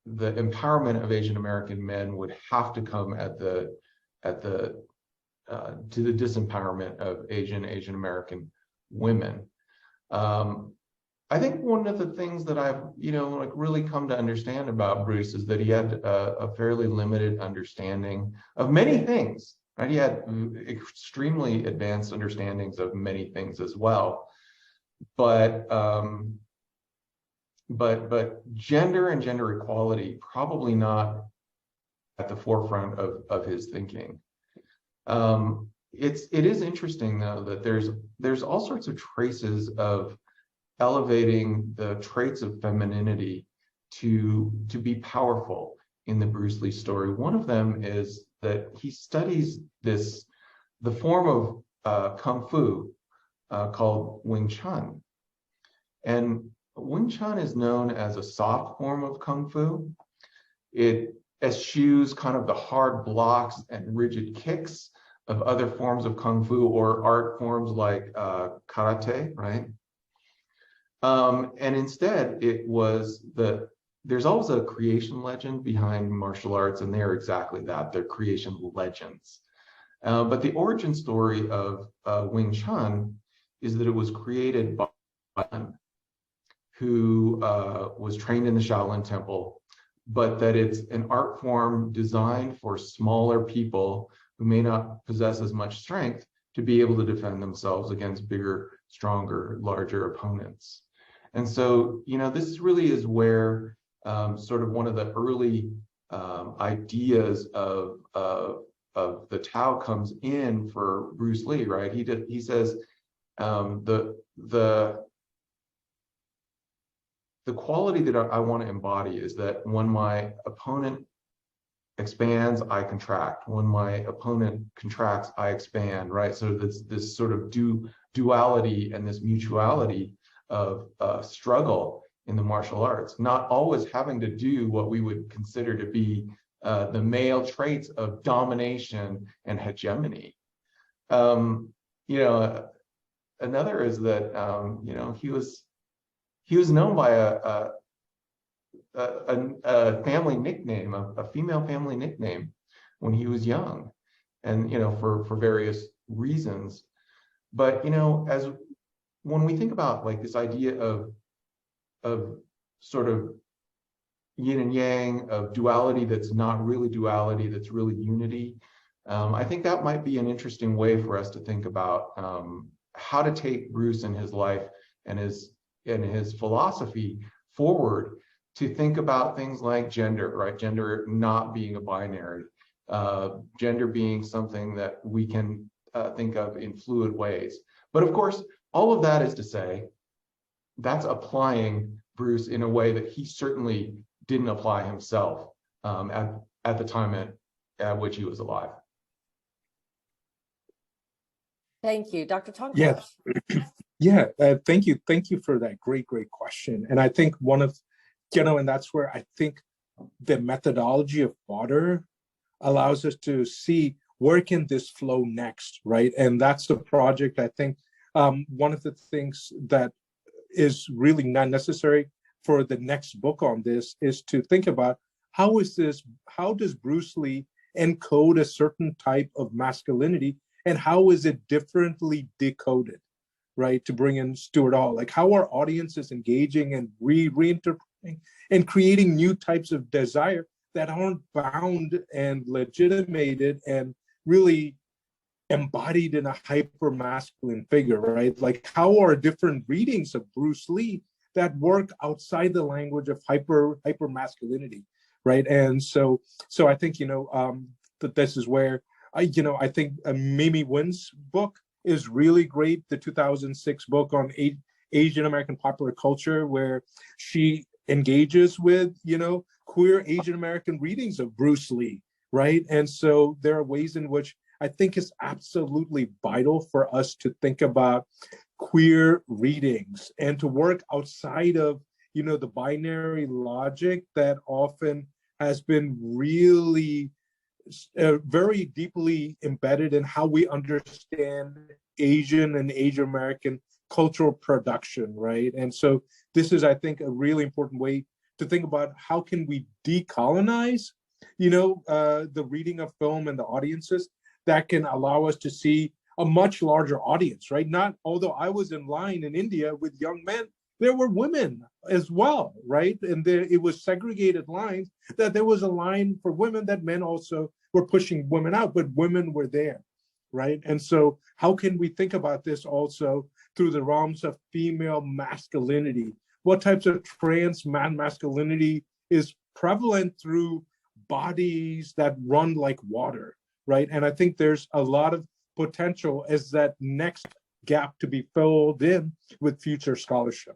empowerment of Asian American men would have to come to the disempowerment of Asian American women. I think one of the things that I've, you know, like really come to understand about Bruce is that he had a fairly limited understanding of many things, right? He had extremely advanced understandings of many things as well, but gender and gender equality probably not at the forefront of his thinking. It is interesting though that there's all sorts of traces of elevating the traits of femininity to be powerful in the Bruce Lee story. One of them is that he studies the form of Kung Fu called Wing Chun. And Wing Chun is known as a soft form of Kung Fu. It eschews kind of the hard blocks and rigid kicks of other forms of Kung Fu or art forms like karate, right? And instead, there's always a creation legend behind martial arts, and they're exactly that, they're creation legends. But the origin story of Wing Chun is that it was created by who was trained in the Shaolin Temple, but that it's an art form designed for smaller people who may not possess as much strength to be able to defend themselves against bigger, stronger, larger opponents. And so, this really is where sort of one of the early ideas of the Tao comes in for Bruce Lee, right? He says the quality that I want to embody is that when my opponent expands, I contract. When my opponent contracts, I expand, right? So this sort of duality and this mutuality of struggle in the martial arts, not always having to do what we would consider to be the male traits of domination and hegemony. Another is that he was known by a family nickname, a female family nickname, when he was young, and for various reasons. But as when we think about like this idea of sort of yin and yang, of duality that's not really duality, that's really unity, I think that might be an interesting way for us to think about how to take Bruce and his life and his philosophy forward, to think about things like gender, right? Gender not being a binary, gender being something that we can think of in fluid ways. But of course, all of that is to say, that's applying Bruce in a way that he certainly didn't apply himself at the time at which he was alive. Thank you. Dr. Thangaraj. Yes. Yeah, thank you. Thank you for that great question. And I think one of, and that's where I think the methodology of water allows us to see where can this flow next, right? And that's the project. I think one of the things that is really not necessary for the next book on this is to think about how does Bruce Lee encode a certain type of masculinity, and how is it differently decoded, right? To bring in Stuart Hall, like how are audiences engaging and reinterpreting and creating new types of desire that aren't bound and legitimated and really embodied in a hyper masculine figure, right? Like how are different readings of Bruce Lee that work outside the language of hyper masculinity, right? And so I think that this is where I think Mimi Wynn's book is really great, the 2006 book on Asian American popular culture, where she engages with queer Asian American readings of Bruce Lee, right? And so there are ways in which I think it's absolutely vital for us to think about queer readings and to work outside of the binary logic that often has been really very deeply embedded in how we understand Asian and Asian American cultural production, right? And so this is, I think, a really important way to think about how can we decolonize, the reading of film and the audiences that can allow us to see a much larger audience, right? Although I was in line in India with young men, there were women as well, right? And it was segregated lines, that there was a line for women that men also were pushing women out, but women were there, right? And so how can we think about this also through the realms of female masculinity? What types of trans masculinity is prevalent through bodies that run like water, right? And I think there's a lot of potential as that next gap to be filled in with future scholarship.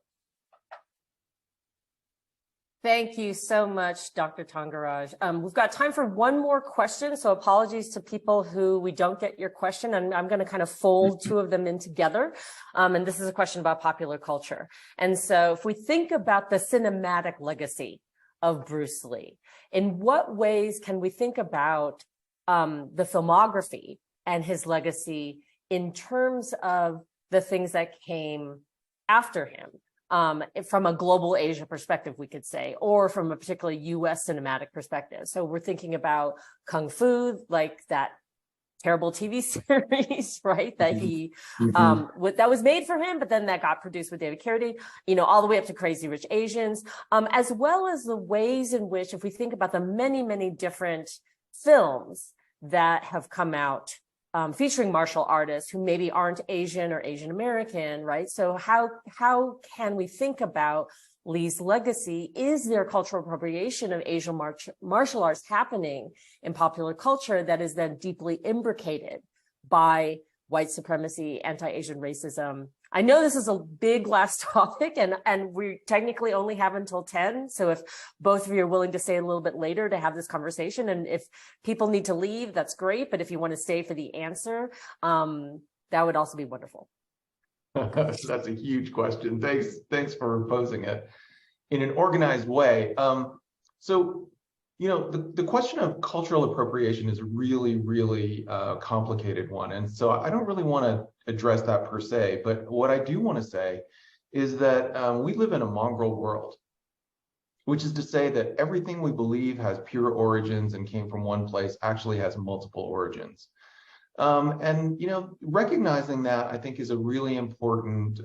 Thank you so much, Dr. Thangaraj. We've got time for one more question, so apologies to people who we don't get your question, and I'm going to kind of fold two of them in together. And this is a question about popular culture. And so if we think about the cinematic legacy of Bruce Lee, in what ways can we think about the filmography and his legacy in terms of the things that came after him? From a global Asia perspective, we could say, or from a particularly US cinematic perspective. So we're thinking about Kung Fu, like that terrible TV series, right? That he, that was made for him, but then that got produced with David Carradine, you know, all the way up to Crazy Rich Asians, as well as the ways in which, if we think about the many, many different films that have come out featuring martial artists who maybe aren't Asian or Asian American, right? So how can we think about Lee's legacy? Is there cultural appropriation of Asian martial arts happening in popular culture that is then deeply imbricated by white supremacy, anti-Asian racism? I know this is a big last topic, and we technically only have until 10. So if both of you are willing to stay a little bit later to have this conversation, and if people need to leave, that's great. But if you want to stay for the answer, that would also be wonderful. That's a huge question. Thanks for posing it in an organized way. So, you know, the question of cultural appropriation is a really, really complicated one. And so I don't really want to address that per se, but what I do want to say is that we live in a mongrel world, which is to say that everything we believe has pure origins and came from one place actually has multiple origins. And, you know, recognizing that, I think, is a really important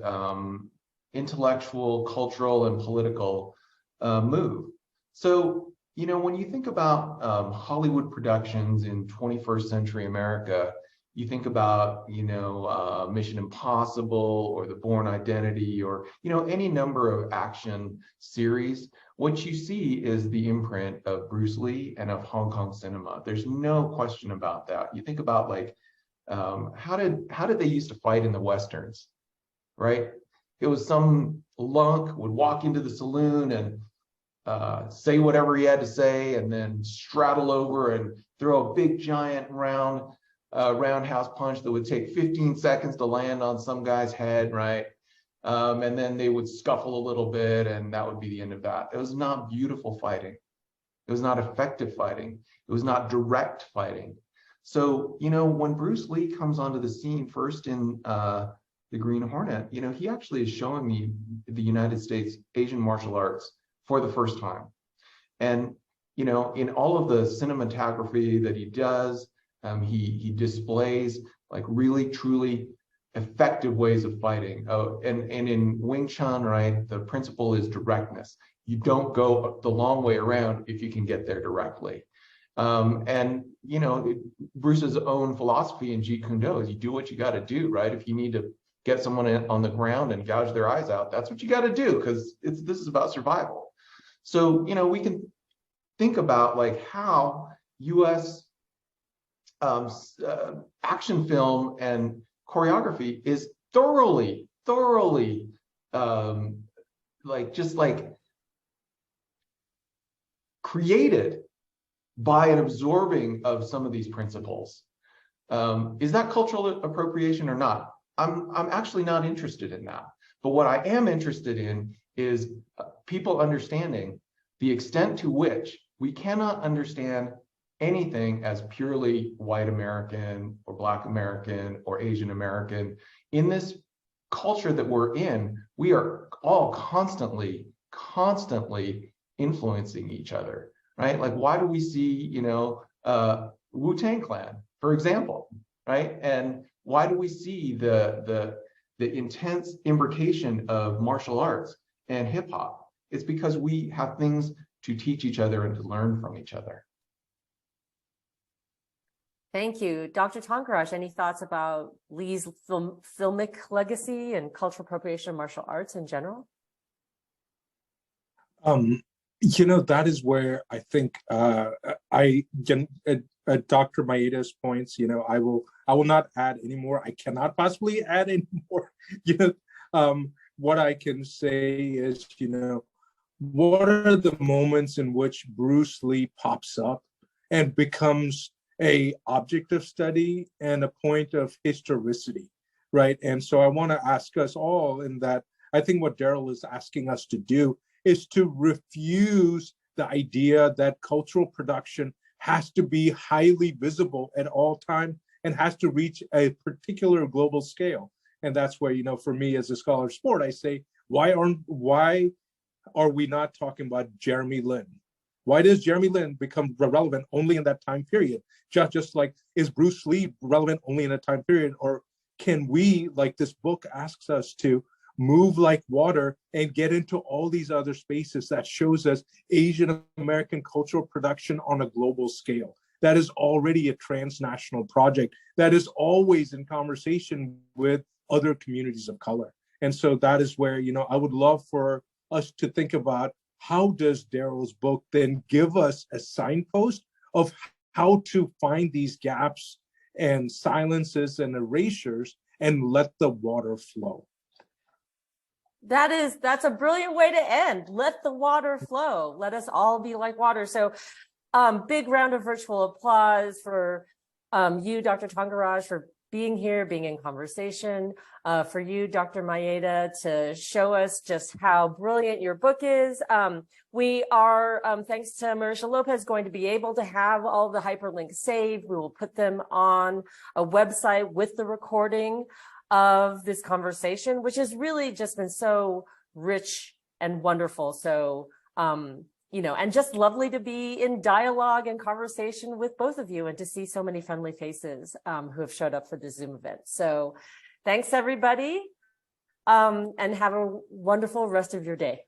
intellectual, cultural, and political move. So, you know, when you think about Hollywood productions in 21st century America, you think about, you know, Mission Impossible or The Bourne Identity or, you know, any number of action series. What you see is the imprint of Bruce Lee and of Hong Kong cinema. There's no question about that. You think about, like, how did they used to fight in the Westerns, right? It was some lunk would walk into the saloon and say whatever he had to say, and then straddle over and throw a big giant roundhouse punch that would take 15 seconds to land on some guy's head, right? And then they would scuffle a little bit, and that would be the end of that. It was not beautiful fighting. It was not effective fighting. It was not direct fighting. So, you know, when Bruce Lee comes onto the scene first in The Green Hornet, you know, he actually is showing me the United States Asian martial arts for the first time. And, you know, in all of the cinematography that he does, he displays like really, truly effective ways of fighting. And in Wing Chun, right, the principle is directness. You don't go the long way around if you can get there directly. And, you know, Bruce's own philosophy in Jeet Kune Do is you do what you got to do, right? If you need to get someone on the ground and gouge their eyes out, that's what you got to do, because this is about survival. So, you know, we can think about like how U.S. Action film and choreography is thoroughly created by an absorbing of some of these principles. Is that cultural appropriation or not? I'm actually not interested in that. But what I am interested in is people understanding the extent to which we cannot understand anything as purely white American or Black American or Asian American. In this culture that we're in, we are all constantly influencing each other, right? Like, why do we see, you know, Wu-Tang Clan, for example, right? And why do we see the intense imbrication of martial arts and hip hop? It's because we have things to teach each other and to learn from each other. Thank you. Dr. Thangaraj, any thoughts about Lee's filmic legacy and cultural appropriation of martial arts in general? That is where I think at Dr. Maeda's points, I will not add anymore. I cannot possibly add anymore. What I can say is, what are the moments in which Bruce Lee pops up and becomes a object of study and a point of historicity, right? And so I want to ask us all in that, I think what Daryl is asking us to do is to refuse the idea that cultural production has to be highly visible at all time and has to reach a particular global scale. And that's where, for me as a scholar of sport, I say, why are we not talking about Jeremy Lin? Why does Jeremy Lin become relevant only in that time period? Just like, is Bruce Lee relevant only in a time period? Or can we, like this book asks us to, move like water and get into all these other spaces that shows us Asian American cultural production on a global scale? That is already a transnational project that is always in conversation with other communities of color. And so that is where, I would love for us to think about, how does Daryl's book then give us a signpost of how to find these gaps and silences and erasures and let the water flow? That's a brilliant way to end. Let the water flow. Let us all be like water. So big round of virtual applause for you, Dr. Thangaraj, for being here, being in conversation, for you, Dr. Maeda, to show us just how brilliant your book is. We are, thanks to Marisha Lopez, going to be able to have all the hyperlinks saved. We will put them on a website with the recording of this conversation, which has really just been so rich and wonderful. So, and just lovely to be in dialogue and conversation with both of you and to see so many friendly faces who have showed up for this Zoom event. So thanks, everybody, and have a wonderful rest of your day.